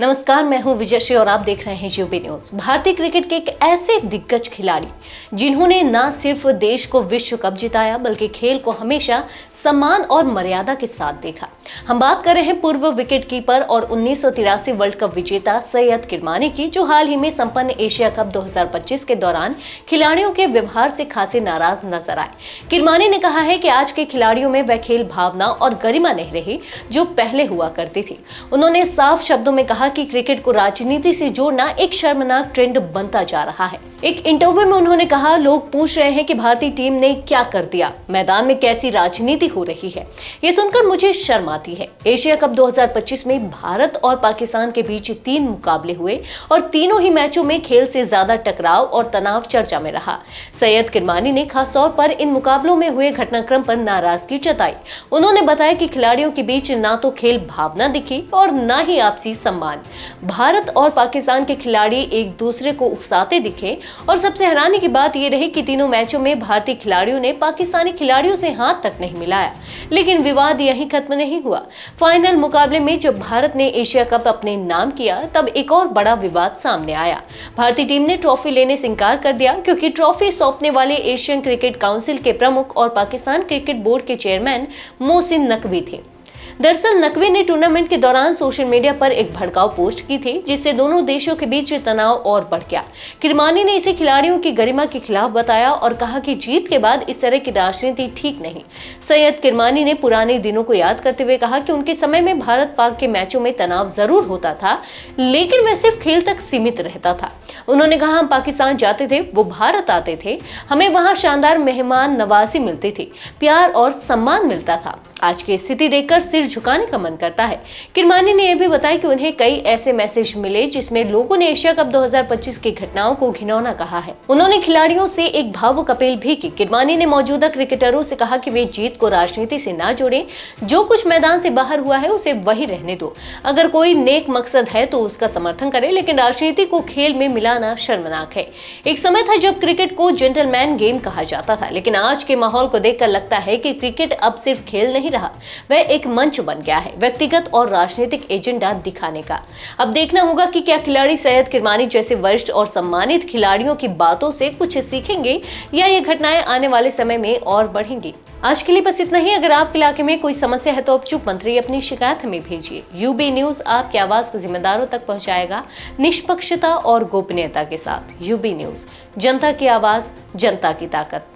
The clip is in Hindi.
नमस्कार, मैं हूं विजयश्री और आप देख रहे हैं यूबी न्यूज। भारतीय क्रिकेट के एक ऐसे दिग्गज खिलाड़ी जिन्होंने न सिर्फ देश को विश्व कप जिताया बल्कि खेल को हमेशा सम्मान और मर्यादा के साथ देखा। हम बात कर रहे हैं पूर्व विकेट कीपर और 1983 वर्ल्ड कप विजेता सैयद किरमानी की, जो हाल ही में संपन्न एशिया कप 2025 के दौरान खिलाड़ियों के व्यवहार से खासे नाराज नजर आए। किरमानी ने कहा है कि आज के खिलाड़ियों में वह खेल भावना और गरिमा नहीं रही जो पहले हुआ करती थी। उन्होंने साफ शब्दों में कहा कि क्रिकेट को राजनीति से जोड़ना एक शर्मनाक ट्रेंड बनता जा रहा है। एक इंटरव्यू में उन्होंने कहा, लोग पूछ रहे हैं कि भारतीय टीम ने क्या कर दिया, मैदान में कैसी राजनीति हो रही है, ये सुनकर मुझे शर्म आती है। एशिया कप 2025 में भारत और पाकिस्तान के बीच 3 मुकाबले हुए और तीनों ही मैचों में खेल से ज्यादा टकराव और तनाव चर्चा में रहा। सैयद किरमानी ने खासतौर पर इन मुकाबलों में हुए घटनाक्रम पर नाराजगी जताई। उन्होंने बताया कि खिलाड़ियों के बीच ना तो खेल भावना दिखी और ना ही आपसी सम्मान। भारत और पाकिस्तान के खिलाड़ी एक दूसरे को उकसाते दिखे और सबसे हैरानी की बात यह रही कि तीनों मैचों में भारतीय खिलाड़ियों ने पाकिस्तानी खिलाड़ियों से हाथ तक नहीं मिलाया। लेकिन विवाद यहीं खत्म नहीं हुआ। फाइनल मुकाबले में जब भारत ने एशिया कप अपने नाम किया तब एक और बड़ा विवाद सामने आया। भारतीय टीम ने ट्रॉफी लेने से इंकार कर दिया क्योंकि ट्रॉफी सौंपने वाले एशियन क्रिकेट काउंसिल के प्रमुख और पाकिस्तान क्रिकेट बोर्ड के चेयरमैन मोहसिन नकवी थे। दरअसल नकवी ने टूर्नामेंट के दौरान सोशल मीडिया पर एक भड़काऊ पोस्ट की थी जिससे दोनों देशों के बीच तनाव और बढ़ गया। किरमानी ने इसे खिलाड़ियों की गरिमा के खिलाफ बताया और कहा कि जीत के बाद इस तरह की राजनीति ठीक नहीं। सैयद किरमानी ने पुराने दिनों को याद करते हुए कहा कि उनके समय में भारत पाक के मैचों में तनाव जरूर होता था, लेकिन वह सिर्फ खेल तक सीमित रहता था। उन्होंने कहा, हम पाकिस्तान जाते थे, वो भारत आते थे, हमें वहां शानदार मेहमान नवाजी मिलती थी, प्यार और सम्मान मिलता था। आज की स्थिति देखकर सिर झुकाने का मन करता है। किरमानी ने यह भी बताया कि उन्हें कई ऐसे मैसेज मिले जिसमें लोगों ने एशिया कप 2025 की घटनाओं को घिनौना कहा है। उन्होंने खिलाड़ियों से एक भावुक अपील भी की। किरमानी ने मौजूदा क्रिकेटरों से कहा कि वे जीत को राजनीति से ना जोड़ें, जो कुछ मैदान से बाहर हुआ है उसे वही रहने दो। अगर कोई नेक मकसद है तो उसका समर्थन करें, लेकिन राजनीति को खेल में मिलाना शर्मनाक है। एक समय था जब क्रिकेट को जेंटलमैन गेम कहा जाता था, लेकिन आज के माहौल को देखकर लगता है कि क्रिकेट अब सिर्फ खेल नहीं रहा, वह एक मंच बन गया है व्यक्तिगत और राजनीतिक एजेंडा दिखाने का। अब देखना होगा कि क्या खिलाड़ी सैयद किरमानी जैसे वरिष्ठ और सम्मानित खिलाड़ियों की बातों से कुछ सीखेंगे या ये घटनाएं आने वाले समय में और बढ़ेंगी। आज के लिए बस इतना ही। अगर आपके इलाके में कोई समस्या है तो उपचुप मंत्री अपनी शिकायत हमें भेजिए। यूबी न्यूज आपकी आवाज को जिम्मेदारों तक पहुंचाएगा, निष्पक्षता और गोपनीयता के साथ। यूबी न्यूज, जनता की आवाज, जनता की ताकत।